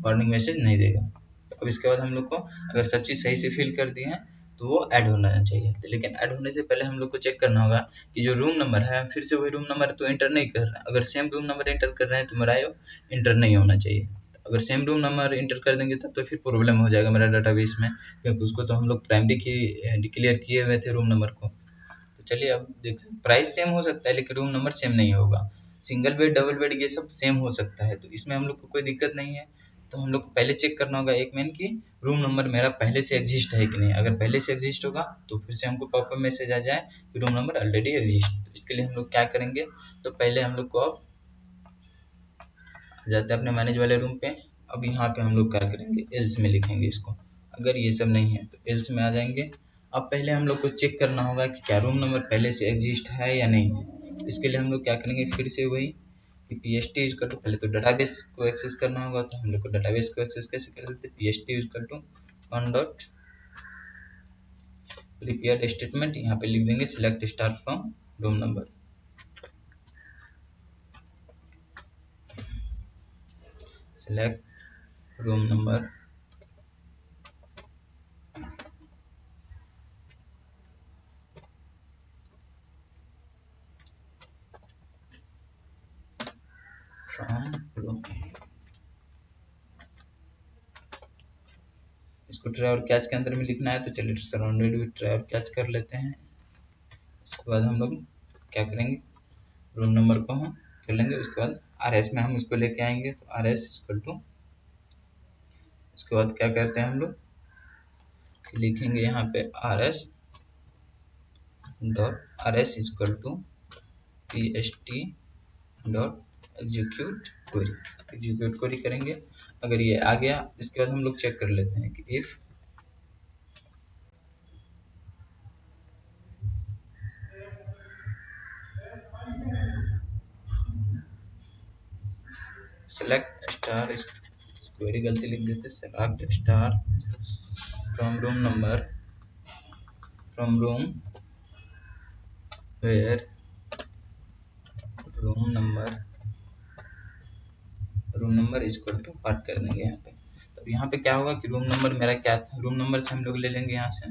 वार्निंग मैसेज नहीं देगा। तो अब इसके बाद हम लोग को अगर सब चीज़ सही से फिल कर दिए हैं तो वो ऐड होना चाहिए। लेकिन ऐड होने से पहले हम लोग को चेक करना होगा कि जो रूम नंबर है, फिर से वही रूम नंबर तो एंटर नहीं कर रहा। अगर सेम रूम नंबर एंटर कर रहे हैं तो मेरा इंटर नहीं होना चाहिए। अगर सेम रूम नंबर इंटर कर देंगे तब तो फिर प्रॉब्लम हो जाएगा मेरा डाटाबेस में, क्योंकि उसको तो हम लोग प्राइमरी की डिक्लेयर किए हुए थे रूम नंबर को। तो चलिए अब देखते हैं, प्राइस सेम हो सकता है लेकिन रूम नंबर सेम नहीं होगा। सिंगल बेड डबल बेड ये सब सेम हो सकता है, तो इसमें हम लोग को कोई दिक्कत नहीं है। तो हम लोग को पहले चेक करना होगा एक मेन कि रूम नंबर मेरा पहले से एग्जिस्ट है कि नहीं। अगर पहले से एग्जिस्ट होगा तो फिर से हमको पॉपअप मैसेज आ जाए कि रूम नंबर ऑलरेडी एग्जिस्ट। तो इसके लिए हम लोग क्या करेंगे, तो पहले हम लोग को अब जाते हैं अपने मैनेज वाले रूम पे। अब यहाँ पे हम लोग क्या करेंगे, एल्स में लिखेंगे इसको। अगर ये सब नहीं है तो एल्स में आ जाएंगे। अब पहले हम लोग को चेक करना होगा कि क्या रूम नंबर पहले से एग्जिस्ट है या नहीं है। इसके लिए हम लोग क्या करेंगे, फिर से वही कि pst यूज कर, पहले तो डाटाबेस को एक्सेस करना होगा। तो हम लोग को डाटाबेस को एक्सेस कैसे कर सकते हैं, pst यूज कर to one dot prepared statement, यहाँ पे लिख देंगे select star from room number, select room number from room. इसको ट्राई और कैच के अंदर में लिखना है, तो चलिए सराउंडेड विद ट्राई और कैच कर लेते हैं। इसके बाद हम लोग क्या करेंगे, रूम नंबर को हम कर लेंगे। उसके बाद RS में हम इसको लेके आएंगे, तो RS इक्वल टू, इसके बाद क्या करते हैं हम लोग लिखेंगे यहाँ पे RS dot RS equal to PST dot execute query करेंगे। अगर ये आ गया, इसके बाद हम लोग चेक कर लेते हैं कि इफ सेलेक्ट स्टार, क्वेरी गलती लिख देते, select star from room number, from room where room number equal to part कर देंगे यहाँ पे। तो यहाँ पे क्या होगा कि रूम नंबर मेरा क्या था, रूम नंबर से हम लोग ले लेंगे यहाँ से,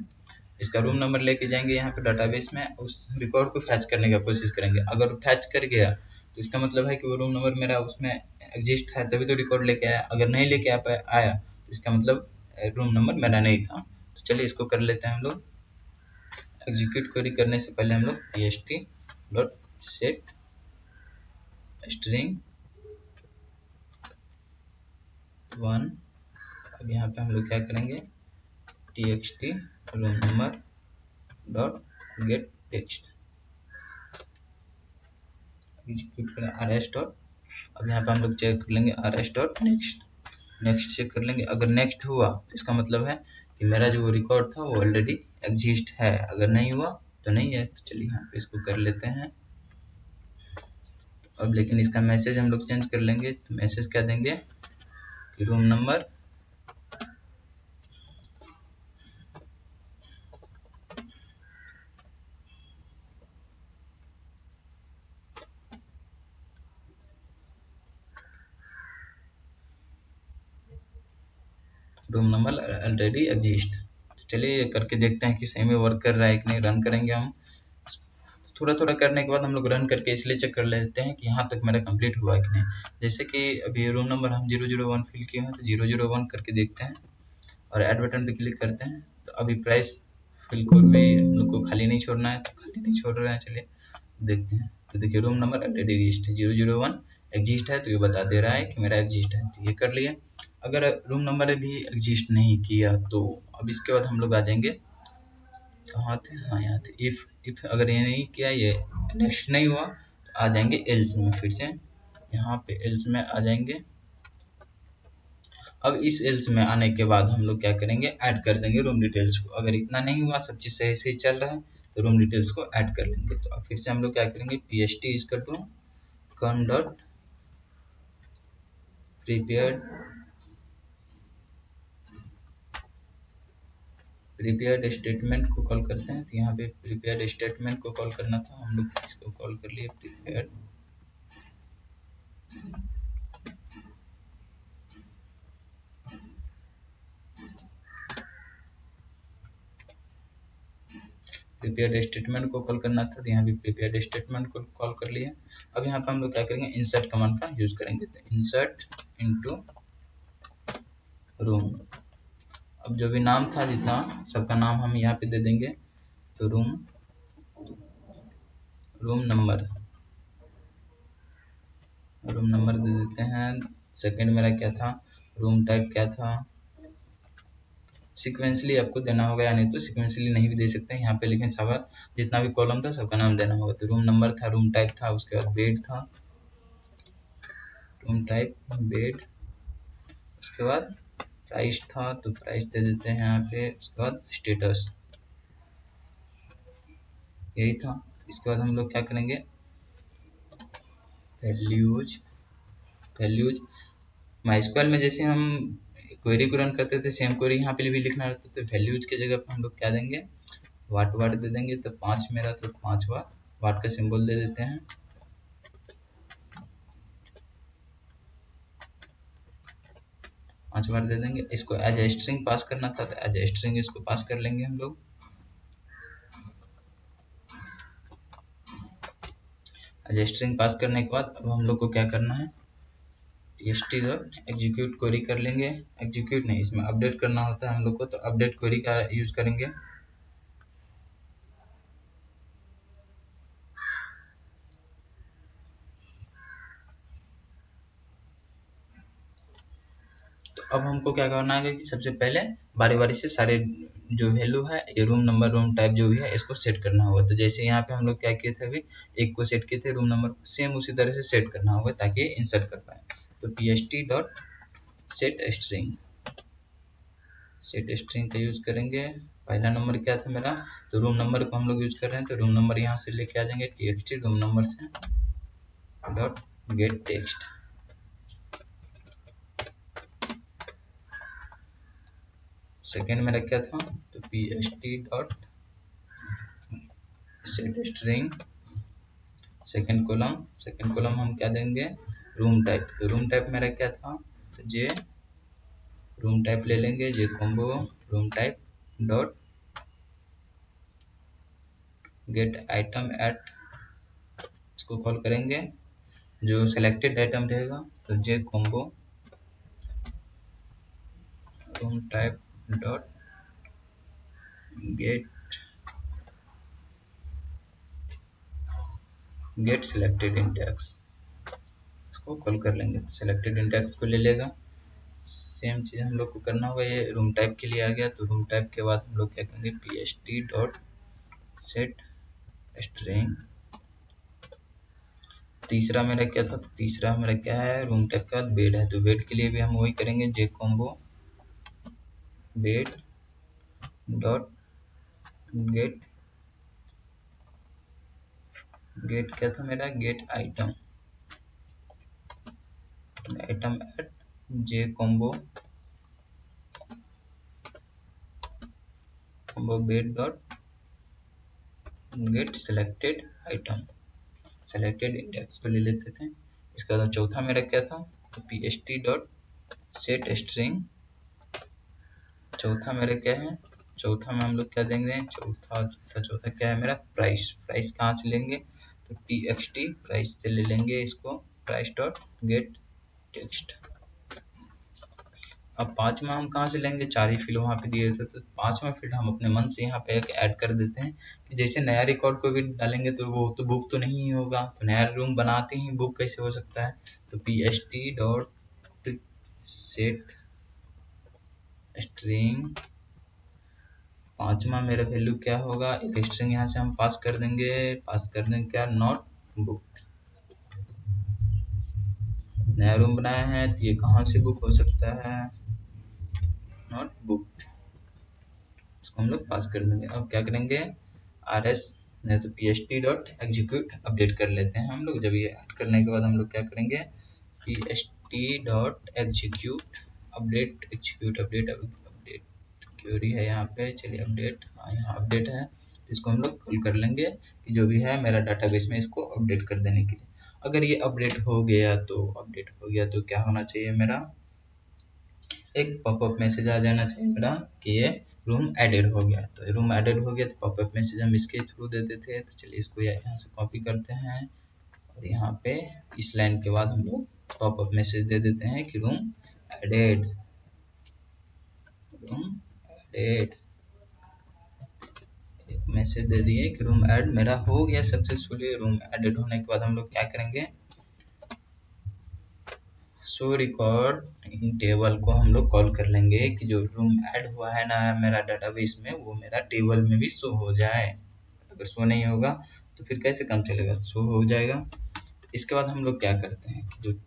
इसका रूम नंबर लेके जाएंगे यहाँ पे डाटाबेस में, उस रिकॉर्ड को फैच करने की कोशिश करेंगे। अगर फैच कर गया तो इसका मतलब है कि वो रूम नंबर मेरा उसमें एग्जिस्ट है, तभी तो रिकॉर्ड लेके आया। अगर नहीं लेके आया तो इसका मतलब रूम नंबर मेरा नहीं था। तो चलिए इसको कर लेते हैं हम लोग। एग्जीक्यूट क्वेरी करने से पहले हम लोग pst डॉट सेट स्ट्रिंग 1, अब यहाँ पे हम लोग क्या करेंगे, txt room number dot get text, execute करें RS डॉट, अब यहाँ पे हम लोग चेक कर लेंगे RS dot next, next check कर लेंगे। अगर नेक्स्ट हुआ तो इसका मतलब है कि मेरा जो रिकॉर्ड था वो ऑलरेडी एग्जिस्ट है, अगर नहीं हुआ तो नहीं है। तो चलिए यहाँ पे इसको कर लेते हैं। अब लेकिन इसका मैसेज हम लोग चेंज कर लेंगे। तो मैसेज क्या देंगे कि रूम नंबर ऑलरेडी एग्जिस्ट। तो चलिए करके देखते हैं कि सही में वर्क कर रहा है कि नहीं। रन करेंगे हम। थोड़ा थोड़ा करने के बाद हम लोग रन करके इसलिए चेक कर लेते हैं कि यहाँ तक मेरा कंप्लीट हुआ है कि नहीं। जैसे कि अभी रूम नंबर हम 001 फिल किए हैं, तो 001 करके देखते हैं और ऐड बटन पे क्लिक करते हैं। तो अभी प्राइस बिल्कुल भी हम लोग को खाली नहीं छोड़ना है, तो खाली नहीं छोड़ रहे हैं। चलिए देखते हैं। तो देखिए रूम नंबर ऑलरेडी एग्जिस्ट है, 001 एग्जिस्ट है, तो ये बता दे रहा है कि मेरा एग्जिस्ट है। तो ये कर लिए। अगर रूम नंबर भी एग्जिस्ट नहीं किया तो अब इसके बाद हम लोग आ जाएंगे, कहाँ थे, हाँ यहाँ थे। इफ अगर ये नहीं किया, ये नेक्स्ट नहीं हुआ, तो आ जाएंगे एल्स में। फिर से यहाँ पे एल्स में आ जाएंगे। अब इस एल्स में आने के बाद हम लोग क्या करेंगे, ऐड कर देंगे रूम डिटेल्स को। अगर इतना नहीं हुआ, सब चीज़ सही सही चल रहा है, तो रूम डिटेल्स को ऐड कर लेंगे। तो अब फिर से हम लोग क्या करेंगे, pst इसका टू कन डॉट प्रीपेयर्ड स्टेटमेंट को कॉल करते हैं। तो यहाँ पे प्रीपेयर्ड स्टेटमेंट को कॉल करना था, हम लोग इसको कॉल कर लिए प्रीपेयर्ड। प्रीपेयर्ड स्टेटमेंट को कॉल करना था, तो यहाँ भी प्रीपेयर्ड स्टेटमेंट को कॉल कर लिया। अब यहाँ पे हम लोग क्या करेंगे, इंसर्ट कमांड का यूज करेंगे। तो इंसर्ट इनटू रूम। अब जो भी नाम था, जितना सबका नाम हम यहाँ पे दे देंगे। तो रूम नंबर दे देते हैं। सेकंड मेरा क्या था, रूम टाइप क्या था। सिक्वेंसली आपको देना होगा, या नहीं तो सिक्वेंसली नहीं भी दे सकते हैं यहाँ पे, लेकिन सब जितना भी कॉलम था सबका नाम देना होगा। तो रूम नंबर था, रूम टाइप था, उसके बाद बेड था, रूम टाइप बेड। उसके बाद प्राइस था, तो प्राइस दे देते हैं यहाँ पे। उसके बाद स्टेटस, यही था। इसके बाद हम लोग क्या करेंगे, वैल्यूज माइस्क्वेल में जैसे हम क्वेरी को रन करते थे, सेम क्वेरी यहाँ पे भी लिखना रहता है। तो वैल्यूज के जगह पे हम लोग क्या देंगे, वाट दे देंगे। तो 5 मेरा, तो 5 वाट का सिंबल दे देते हैं। पांच बार दे देंगे। इसको एज ए स्ट्रिंग पास करना था, तो एज ए स्ट्रिंग इसको पास कर लेंगे हम लोग। एज ए स्ट्रिंग पास करने के बाद अब हम लोग को क्या करना है, टी डॉट एग्जीक्यूट क्वेरी कर लेंगे। एग्जीक्यूट नहीं, इसमें अपडेट करना होता है हम लोग को, तो अपडेट क्वेरी का यूज करेंगे। तो अब हमको क्या करना है कि सबसे पहले बारी बारी से सारे जो वैल्यू है, ये रूम नंबर रूम टाइप जो भी है, इसको सेट करना होगा। तो जैसे यहाँ पे हम लोग क्या किए थे, अभी एक को सेट किए थे रूम नंबर, सेम उसी तरह से सेट करना होगा ताकि इंसर्ट कर पाए। तो pst डॉट सेट स्ट्रिंग का यूज करेंगे। पहला नंबर क्या था मेरा, तो रूम नंबर को हम लोग यूज कर रहे हैं, तो रूम नंबर यहाँ से लेके आ जाएंगे txt रूम नंबर से डॉट गेट टेक्स्ट। सेकेंड मेरा क्या था, तो pst dot set string second column हम क्या देंगे, रूम टाइप। तो रूम टाइप मेरा क्या था, तो जे रूम टाइप ले लेंगे, J combo room type dot get item at, इसको कॉल करेंगे। जो सिलेक्टेड आइटम रहेगा तो J combo room type dot get selected index, इसको कॉल कर लेंगे। सिलेक्टेड इंडेक्स को ले लेगा। सेम चीज हम लोग को करना होगा। ये रूम टाइप के लिए आ गया, तो रूम टाइप के बाद हम लोग क्या करेंगे, pst डॉट सेट स्ट्रिंग तीसरा मेरा क्या था, तो तीसरा मेरा क्या है, रूम टाइप का बेड है, तो बेड के लिए भी हम वही करेंगे, J combo bed dot get, get क्या था मेरा, get item, item at J combo bed dot get selected item, selected index को ले लेते थे। इसका बाद चौथा मेरा क्या था, तो pst डॉट सेट स्ट्रिंग, चौथा मेरा क्या है, चौथा में हम लोग क्या देंगे, चौथा क्या है मेरा, प्राइस, प्राइस कहाँ से लेंगे, तो txt प्राइस से ले लेंगे इसको, प्राइस डॉट गेट टेक्स्ट। अब पांचवा हम कहाँ से लेंगे, चार ही फील्ड वहाँ पे दिए थे, तो पांचवा फील्ड हम अपने मन से यहाँ पे ऐड कर देते हैं कि जैसे नया रिकॉर्ड को भी डालेंगे तो वो तो बुक तो नहीं होगा, तो नया रूम बनाते ही बुक कैसे हो सकता है, तो pst डॉट सेट स्ट्रिंग, पांचवा मेरा वैल्यू क्या होगा, एक स्ट्रिंग यहाँ से हम पास कर देंगे क्या, नॉट बुक, नया रूम बनाया है तो ये कहाँ से बुक हो सकता है, नॉट बुक, इसको हम लोग पास कर देंगे। अब क्या करेंगे, rs नहीं तो pst डॉट एग्जीक्यूट अपडेट कर लेते हैं हम लोग। जब ये ऐड करने के बाद हम लोग क्या करेंगे, pst dot execute update, update query है यहाँ पे, चलिए अपडेट, हाँ यहाँ अपडेट है, इसको हम लोग कॉल कर लेंगे कि जो भी है मेरा डाटाबेस में इसको अपडेट कर देने के लिए। अगर ये अपडेट हो गया तो क्या होना चाहिए, मेरा एक पॉपअप मैसेज आ जाना चाहिए मेरा कि ये रूम एडेड हो गया। तो रूम एडेड हो गया तो पॉपअप मैसेज हम इसके थ्रू देते थे, तो चलिए इसको यहाँ से कॉपी करते हैं और यहाँ पे इस लाइन के बाद हम लोग पॉपअप मैसेज दे देते हैं कि रूम एडेड, एक मैसेज दे दिए कि रूम ऐड मेरा हो गया सक्सेसफुली। रूम एडेड होने के बाद हम लोग क्या करेंगे, शो रिकॉर्ड इन टेबल को हम लोग कॉल कर लेंगे कि जो रूम ऐड हुआ है ना मेरा डाटाबेस में, वो मेरा टेबल में भी शो हो जाए। अगर शो नहीं होगा तो फिर कैसे काम चलेगा, शो हो जाएगा। इसके बाद हम लोग क्या करते हैं कि जो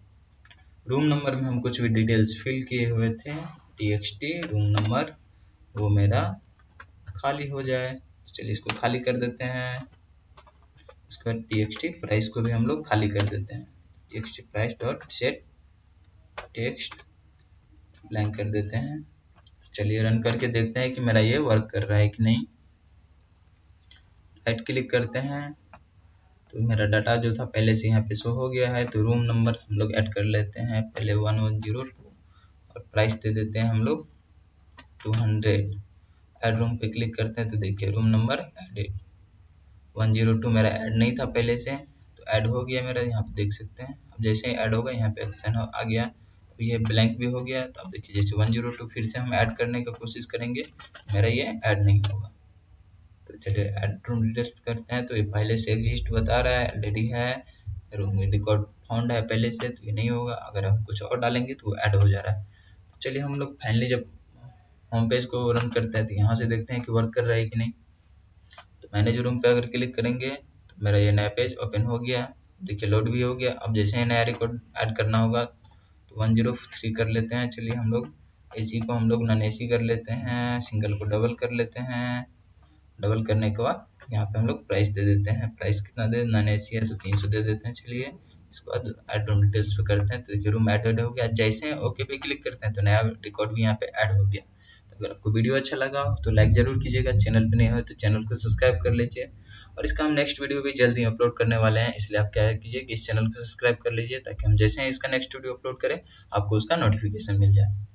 रूम नंबर में हम कुछ भी डिटेल्स फिल किए हुए थे, txt रूम नंबर, वो मेरा खाली हो जाए। चलिए इसको खाली कर देते हैं। उसके बाद txt प्राइस को भी हम लोग खाली कर देते हैं, txt price dot set text blank कर देते हैं। चलिए रन करके देखते हैं कि मेरा ये वर्क कर रहा है कि नहीं। राइट क्लिक करते हैं तो मेरा डाटा जो था पहले से यहाँ पे शो हो गया है। तो रूम नंबर हम लोग ऐड कर लेते हैं पहले 1102 और प्राइस दे देते हैं हम लोग 200। ऐड रूम पे क्लिक करते हैं तो देखिए रूम नंबर एडेड, 102 मेरा ऐड नहीं था पहले से, तो ऐड हो गया मेरा, यहाँ पे देख सकते हैं। अब जैसे ही ऐड होगा यहाँ पे एक्शन आ गया, तो ये ब्लैंक भी हो गया। तो अब देखिए जैसे 102 फिर से हम ऐड करने की कोशिश करेंगे, मेरा ये ऐड नहीं होगा। तो चलिए ऐड रूम रिटेस्ट करते हैं, तो ये पहले से एग्जिस्ट बता रहा है, ऑलरेडी है, रूम रिकॉर्ड फाउंड है पहले से, तो ये नहीं होगा। अगर हम कुछ और डालेंगे तो वो ऐड हो जा रहा है। तो चलिए हम लोग फाइनली जब होम पेज को रन करते हैं तो यहाँ से देखते हैं कि वर्क कर रहा है कि नहीं। तो मैनेज रूम पे अगर क्लिक करेंगे तो मेरा ये नया पेज ओपन हो गया, देखिए लोड भी हो गया। अब जैसे ही नया रिकॉर्ड ऐड करना होगा तो 103 कर लेते हैं। चलिए हम लोग एसी को हम लोग नॉन एसी कर लेते हैं, सिंगल को डबल कर लेते हैं। डबल करने के बाद यहाँ पे हम लोग प्राइस दे देते हैं, प्राइस कितना दे, नॉन एसी है तो 300 दे देते हैं। चलिए इसके बाद ऐड रूम डिटेल्स पे करते हैं तो देखिए रूम एडेड हो गया। जैसे ओके पे क्लिक करते हैं तो नया रिकॉर्ड भी यहाँ पे ऐड हो गया। तो अगर आपको वीडियो अच्छा लगा हो तो लाइक जरूर कीजिएगा, चैनल पे नहीं हो तो चैनल को सब्सक्राइब कर लीजिए। और इसका हम नेक्स्ट वीडियो भी जल्दी अपलोड करने वाले हैं, इसलिए आप क्या कीजिए कि इस चैनल को सब्सक्राइब कर लीजिए ताकि हम जैसे ही इसका नेक्स्ट वीडियो अपलोड करें आपको उसका नोटिफिकेशन मिल जाए।